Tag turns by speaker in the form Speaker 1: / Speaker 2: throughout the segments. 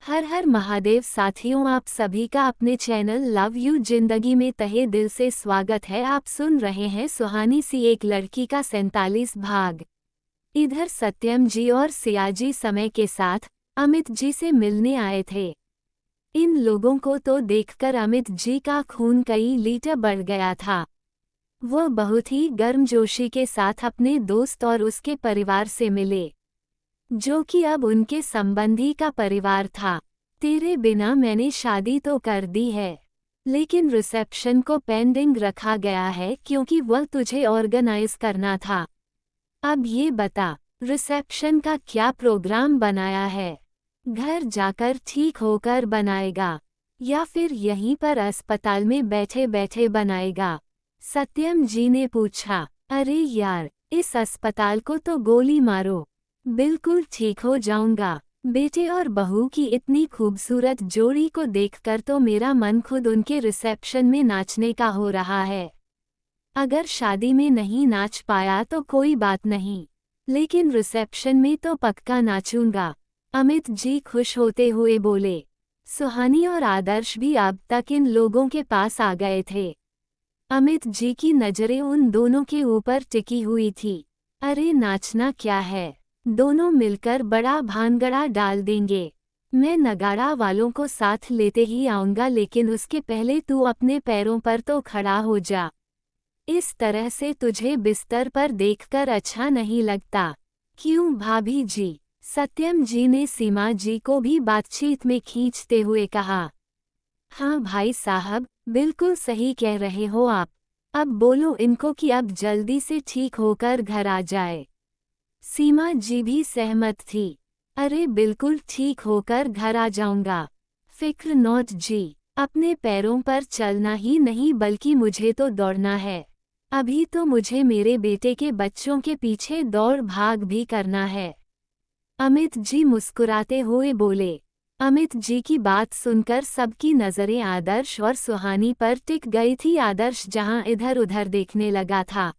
Speaker 1: हर हर महादेव साथियों, आप सभी का अपने चैनल लव यू जिंदगी में तहे दिल से स्वागत है। आप सुन रहे हैं सुहानी सी एक लड़की का 47 भाग। इधर सत्यम जी और सियाजी समय के साथ अमित जी से मिलने आए थे। इन लोगों को तो देखकर अमित जी का खून कई लीटर बढ़ गया था। वह बहुत ही गर्मजोशी के साथ अपने दोस्त और उसके परिवार से मिले, जो कि अब उनके संबंधी का परिवार था। तेरे बिना मैंने शादी तो कर दी है, लेकिन रिसेप्शन को पेंडिंग रखा गया है क्योंकि वह तुझे ऑर्गेनाइज करना था। अब ये बता, रिसेप्शन का क्या प्रोग्राम बनाया है? घर जाकर ठीक होकर बनाएगा या फिर यहीं पर अस्पताल में बैठे बैठे बनाएगा? सत्यम जी ने पूछा। अरे यार, इस अस्पताल को तो गोली मारो, बिल्कुल ठीक हो जाऊंगा। बेटे और बहू की इतनी खूबसूरत जोड़ी को देखकर तो मेरा मन खुद उनके रिसेप्शन में नाचने का हो रहा है। अगर शादी में नहीं नाच पाया तो कोई बात नहीं, लेकिन रिसेप्शन में तो पक्का नाचूंगा। अमित जी खुश होते हुए बोले। सुहानी और आदर्श भी अब तक इन लोगों के पास आ गए थे। अमित जी की नजरें उन दोनों के ऊपर टिकी हुई थी। अरे नाचना क्या है, दोनों मिलकर बड़ा भानगड़ा डाल देंगे। मैं नगाड़ा वालों को साथ लेते ही आऊंगा, लेकिन उसके पहले तू अपने पैरों पर तो खड़ा हो जा। इस तरह से तुझे बिस्तर पर देखकर अच्छा नहीं लगता, क्यों भाभी जी? सत्यम जी ने सीमा जी को भी बातचीत में खींचते हुए कहा। हाँ भाई साहब, बिल्कुल सही कह रहे हो आप। अब बोलो इनको कि अब जल्दी से ठीक होकर घर आ जाए। सीमा जी भी सहमत थी। अरे बिल्कुल ठीक होकर घर आ जाऊंगा, फिक्र नॉट जी। अपने पैरों पर चलना ही नहीं बल्कि मुझे तो दौड़ना है। अभी तो मुझे मेरे बेटे के बच्चों के पीछे दौड़ भाग भी करना है। अमित जी मुस्कुराते हुए बोले। अमित जी की बात सुनकर सबकी नजरें आदर्श और सुहानी पर टिक गई थी। आदर्श जहां इधर उधर देखने लगा था,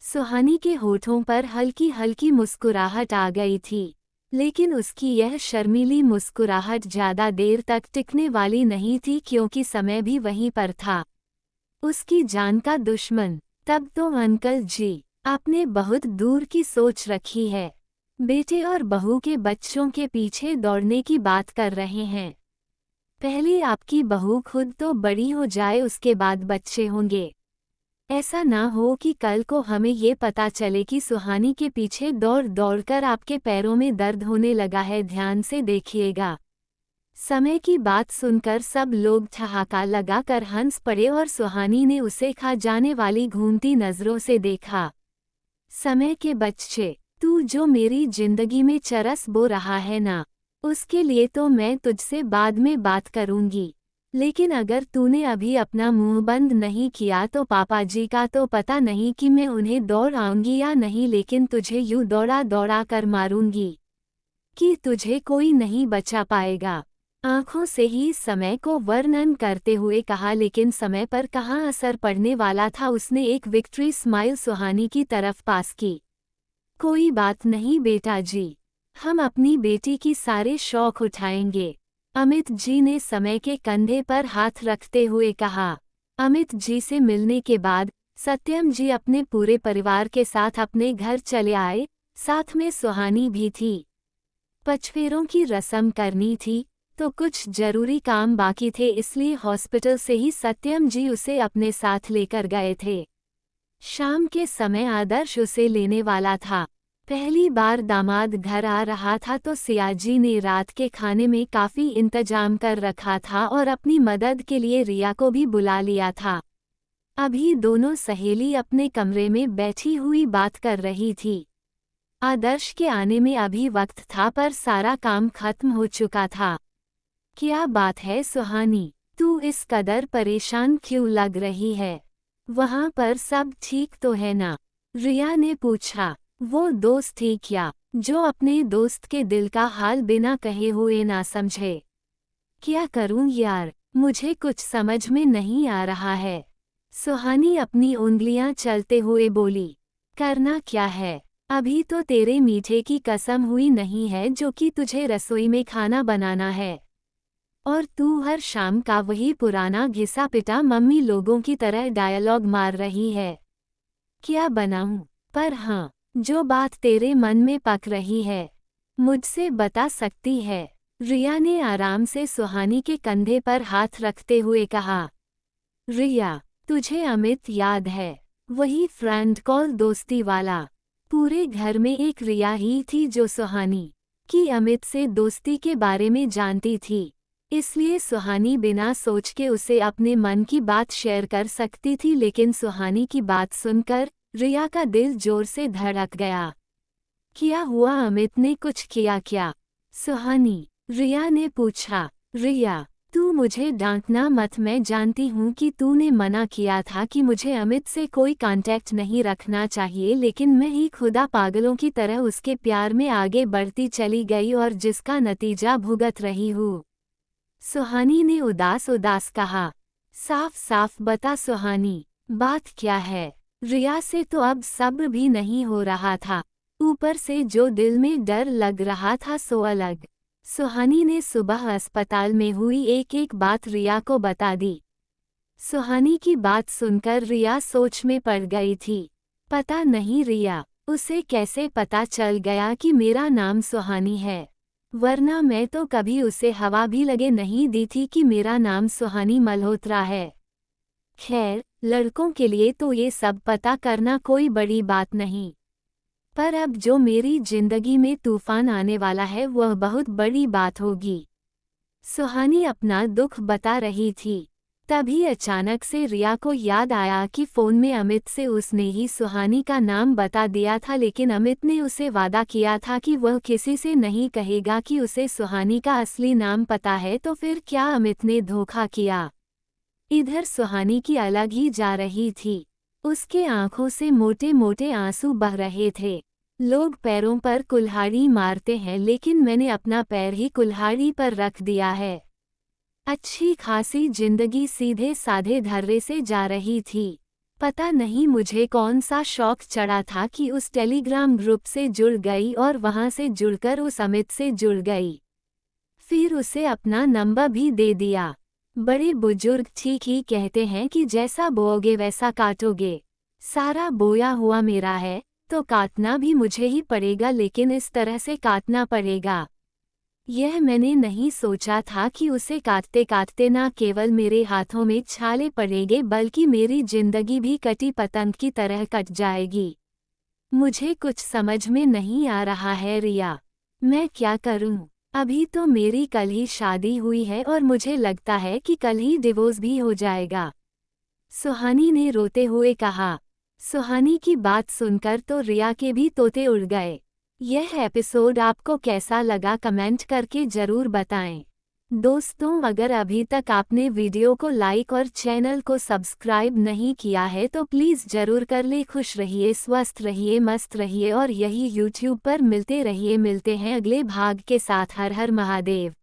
Speaker 1: सुहानी के होठों पर हल्की हल्की मुस्कुराहट आ गई थी, लेकिन उसकी यह शर्मीली मुस्कुराहट ज्यादा देर तक टिकने वाली नहीं थी क्योंकि समय भी वहीं पर था। उसकी जान का दुश्मन। तब तो अंकल जी, आपने बहुत दूर की सोच रखी है। बेटे और बहू के बच्चों के पीछे दौड़ने की बात कर रहे हैं। पहले आपकी बहू खुद तो बड़ी हो जाए, उसके बाद बच्चे होंगे। ऐसा ना हो कि कल को हमें ये पता चले कि सुहानी के पीछे दौड़ दौड़कर आपके पैरों में दर्द होने लगा है। ध्यान से देखिएगा। समय की बात सुनकर सब लोग ठहाका लगाकर हंस पड़े और सुहानी ने उसे खा जाने वाली घूमती नजरों से देखा। समय के बच्चे, तू जो मेरी जिंदगी में चरस बो रहा है ना, उसके लिए तो मैं तुझसे बाद में बात करूंगी, लेकिन अगर तूने अभी अपना मुंह बंद नहीं किया तो पापा जी का तो पता नहीं कि मैं उन्हें दौड़ आऊंगी या नहीं, लेकिन तुझे यूं दौड़ा दौड़ा कर मारूंगी कि तुझे कोई नहीं बचा पाएगा। आंखों से ही समय को वर्णन करते हुए कहा, लेकिन समय पर कहाँ असर पड़ने वाला था। उसने एक विक्ट्री स्माइल सुहानी की तरफ पास की। कोई बात नहीं बेटा जी, हम अपनी बेटी की सारे शौक उठाएंगे। अमित जी ने समय के कंधे पर हाथ रखते हुए कहा। अमित जी से मिलने के बाद सत्यम जी अपने पूरे परिवार के साथ अपने घर चले आए, साथ में सुहानी भी थी। पचफेरों की रस्म करनी थी तो कुछ जरूरी काम बाकी थे, इसलिए हॉस्पिटल से ही सत्यम जी उसे अपने साथ लेकर गए थे। शाम के समय आदर्श उसे लेने वाला था। पहली बार दामाद घर आ रहा था तो सियाजी ने रात के खाने में काफी इंतजाम कर रखा था और अपनी मदद के लिए रिया को भी बुला लिया था। अभी दोनों सहेली अपने कमरे में बैठी हुई बात कर रही थी। आदर्श के आने में अभी वक्त था, पर सारा काम खत्म हो चुका था। क्या बात है सुहानी, तू इस कदर परेशान क्यों लग रही है? वहाँ पर सब ठीक तो है ना? रिया ने पूछा। वो दोस्त थी क्या, जो अपने दोस्त के दिल का हाल बिना कहे हुए ना समझे? क्या करूं यार, मुझे कुछ समझ में नहीं आ रहा है। सुहानी अपनी उंगलियां चलते हुए बोली। करना क्या है, अभी तो तेरे मीठे की कसम हुई नहीं है जो कि तुझे रसोई में खाना बनाना है। और तू हर शाम का वही पुराना घिसा पिटा मम्मी लोगों की तरह डायलॉग मार रही है। क्या बनाऊं? पर हाँ, जो बात तेरे मन में पक रही है, मुझसे बता सकती है? रिया ने आराम से सुहानी के कंधे पर हाथ रखते हुए कहा। रिया, तुझे अमित याद है? वही फ्रेंड कॉल दोस्ती वाला। पूरे घर में एक रिया ही थी जो सुहानी की अमित से दोस्ती के बारे में जानती थी, इसलिए सुहानी बिना सोच के उसे अपने मन की बात शेयर कर सकती थी। लेकिन सुहानी की बात सुनकर रिया का दिल जोर से धड़क गया। क्या हुआ, अमित ने कुछ किया क्या? सुहानी, रिया ने पूछा। रिया, तू मुझे डांटना मत, मैं जानती हूँ कि तूने मना किया था कि मुझे अमित से कोई कांटेक्ट नहीं रखना चाहिए, लेकिन मैं ही खुदा पागलों की तरह उसके प्यार में आगे बढ़ती चली गई और जिसका नतीजा भुगत रही हूँ। सुहानी ने उदास उदास कहा। साफ साफ बता सुहानी, बात क्या है? रिया से तो अब सब्र भी नहीं हो रहा था, ऊपर से जो दिल में डर लग रहा था सो अलग। सुहानी ने सुबह अस्पताल में हुई एक एक बात रिया को बता दी। सुहानी की बात सुनकर रिया सोच में पड़ गई थी। पता नहीं रिया, उसे कैसे पता चल गया कि मेरा नाम सुहानी है, वरना मैं तो कभी उसे हवा भी लगे नहीं दी थी कि मेरा नाम सुहानी मल्होत्रा है। खैर, लड़कों के लिए तो ये सब पता करना कोई बड़ी बात नहीं, पर अब जो मेरी जिंदगी में तूफान आने वाला है वह बहुत बड़ी बात होगी। सुहानी अपना दुख बता रही थी, तभी अचानक से रिया को याद आया कि फ़ोन में अमित से उसने ही सुहानी का नाम बता दिया था, लेकिन अमित ने उसे वादा किया था कि वह किसी से नहीं कहेगा कि उसे सुहानी का असली नाम पता है। तो फिर क्या अमित ने धोखा किया? इधर सुहानी की अलग ही जा रही थी, उसके आंखों से मोटे मोटे आंसू बह रहे थे। लोग पैरों पर कुल्हाड़ी मारते हैं, लेकिन मैंने अपना पैर ही कुल्हाड़ी पर रख दिया है। अच्छी खासी जिंदगी सीधे साधे धर्रे से जा रही थी। पता नहीं मुझे कौन सा शौक चढ़ा था कि उस टेलीग्राम ग्रुप से जुड़ गई और वहां से जुड़कर उस अमित से जुड़ गई। फिर उसे अपना नंबर भी दे दिया। बड़े बुजुर्ग ठीक ही कहते हैं कि जैसा बोओगे वैसा काटोगे। सारा बोया हुआ मेरा है तो काटना भी मुझे ही पड़ेगा, लेकिन इस तरह से काटना पड़ेगा। यह मैंने नहीं सोचा था कि उसे काटते काटते ना केवल मेरे हाथों में छाले पड़ेंगे बल्कि मेरी जिंदगी भी कटी पतंग की तरह कट जाएगी। मुझे कुछ समझ में नहीं आ रहा है रिया, मैं क्या करूं? अभी तो मेरी कल ही शादी हुई है और मुझे लगता है कि कल ही डिवोर्स भी हो जाएगा, सुहानी ने रोते हुए कहा। सुहानी की बात सुनकर तो रिया के भी तोते उड़ गए। यह एपिसोड आपको कैसा लगा कमेंट करके ज़रूर बताएं। दोस्तों, अगर अभी तक आपने वीडियो को लाइक और चैनल को सब्सक्राइब नहीं किया है तो प्लीज़ ज़रूर कर ले। खुश रहिए, स्वस्थ रहिए, मस्त रहिए और यही यूट्यूब पर मिलते रहिए। मिलते हैं अगले भाग के साथ। हर हर महादेव।